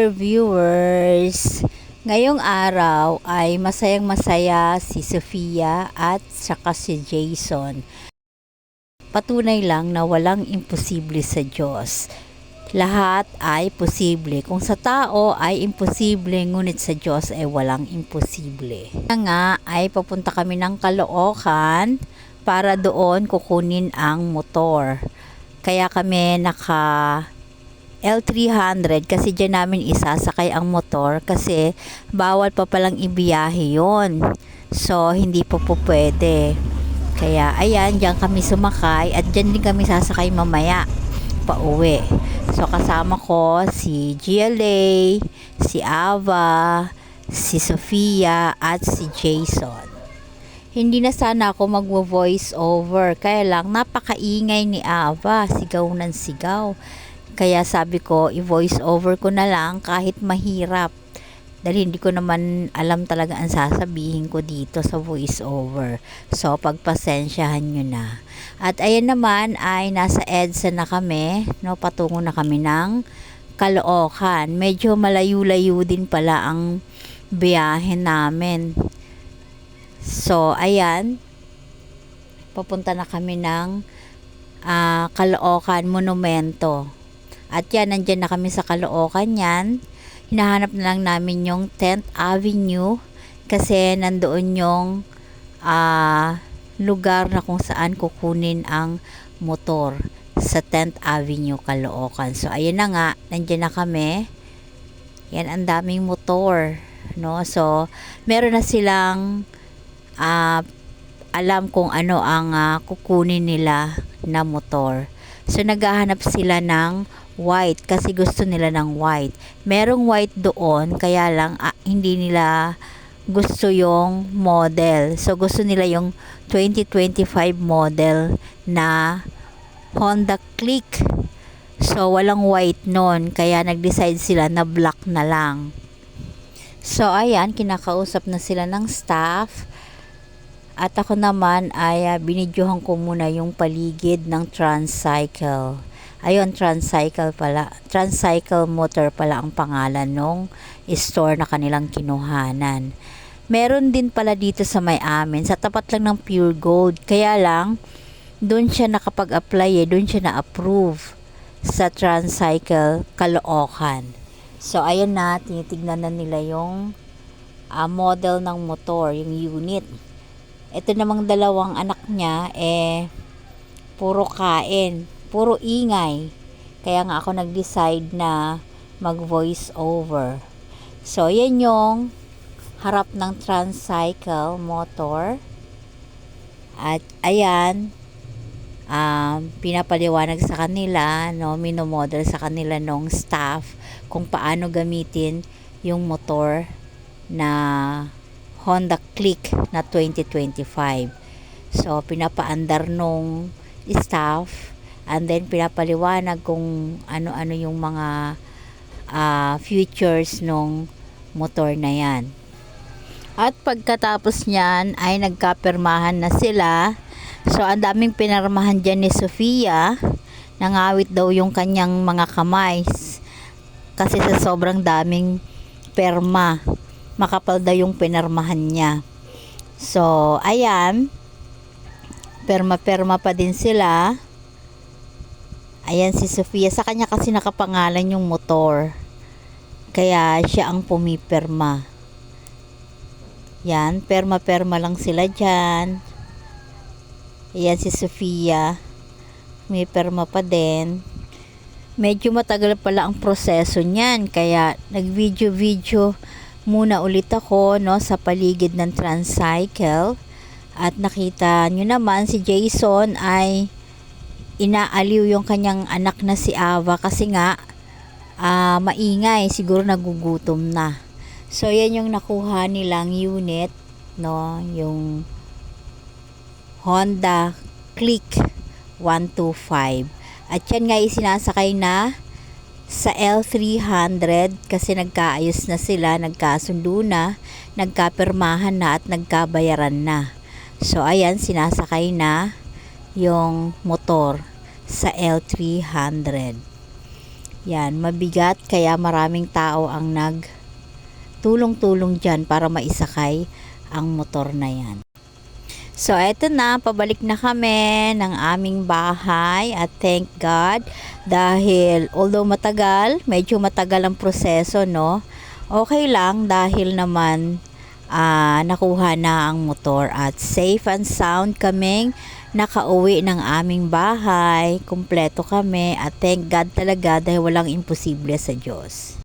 there viewers! Ngayong araw ay masayang masaya si Sofia at saka si Jason. Patunay lang na walang imposible sa Diyos. Lahat ay posible. Kung sa tao ay imposible, ngunit sa Diyos ay walang imposible. Kaya nga ay papunta kami ng Caloocan para doon kukunin ang motor. Kaya kami naka L300 kasi dyan namin isasakay ang motor kasi bawal pa palang ibiyahe yon. So hindi po pwede. Kaya ayan, dyan kami sumakay at dyan din kami sasakay mamaya pa uwi. So kasama ko si GLA, si Ava, si Sofia at si Jason. Hindi na sana ako magvo-voice over, kaya lang napakaingay ni Ava, sigaw ng sigaw. Kaya sabi ko, i-voice over ko na lang kahit mahirap. Dahil hindi ko naman alam talaga ang sasabihin ko dito sa voice over. So, pagpasensyahan nyo na. At ayan naman ay nasa EDSA na kami. No, patungo na kami ng Caloocan. Medyo malayo-layo din pala ang biyahe namin. So, ayan. Papunta na kami ng Caloocan Monumento. At yan, nandyan na kami sa Caloocan yan. Hinahanap na lang namin yung 10th Avenue kasi nandoon yung lugar na kung saan kukunin ang motor sa 10th Avenue, Caloocan. So, ayun na nga, nandyan na kami. Yan, ang daming motor. No? So, meron na silang alam kung ano ang kukunin nila na motor. So, naghahanap sila ng white kasi gusto nila ng white. Merong white doon, kaya lang hindi nila gusto yung model. So, gusto nila yung 2025 model na Honda Click. So, walang white nun, kaya nag-decide sila na black na lang. So, ayan, kinakausap na sila ng staff. At ako naman ay binidyohan ko muna yung paligid ng Transcycle. Ayun, Transcycle pala. Transcycle Motor pala ang pangalan nung store na kanilang kinuhanan. Meron din pala dito sa may amin, sa tapat lang ng Pure Gold. Kaya lang, doon siya nakapag-apply doon siya na-approve sa Transcycle Caloocan. So, ayun na, tinitignan na nila yung model ng motor, yung unit. Ito namang dalawang anak niya, puro kain, puro ingay. Kaya nga ako nag-decide na mag-voice over. So, yan yung harap ng Transcycle motor. At ayan, pinapaliwanag sa kanila, no, minomodel sa kanila nung staff kung paano gamitin yung motor na Honda Click na 2025. So, pinapaandar nung staff and then pinapaliwanag kung ano-ano yung mga features nung motor na yan. At pagkatapos niyan ay nagkapirmahan na sila. So, ang daming pinarmahan dyan ni Sofia. Nangawit daw yung kanyang mga kamay kasi sa sobrang daming perma, makapal daw yung pinarmahan niya. So, ayan, perma-perma pa din sila. Ayan si Sofia, sa kanya kasi nakapangalan yung motor, kaya siya ang pumipirma. Yan, perma-perma lang sila dyan. Ayan si Sofia, may perma pa din. Medyo matagal pala ang proseso niyan, kaya nag-video muna ulit ako, no, sa paligid ng Transcycle. At nakita nyo naman si Jason ay inaaliw yung kanyang anak na si Ava kasi nga maingay, siguro nagugutom na. So, yan yung nakuha nilang unit, no, yung Honda Click 125. At yan nga isinasakay na sa L300 kasi nagkaayos na sila, nagkasundo na, nagkapirmahan na at nagkabayaran na. So, ayan, sinasakay na yung motor sa L300. Yan, mabigat kaya maraming tao ang tulong-tulong dyan para maisakay ang motor na yan. So, eto na, pabalik na kami ng aming bahay at thank God dahil although medyo matagal ang proseso, no? Okay lang dahil naman nakuha na ang motor at safe and sound kaming nakauwi ng aming bahay. Kumpleto kami at thank God talaga dahil walang imposible sa Diyos.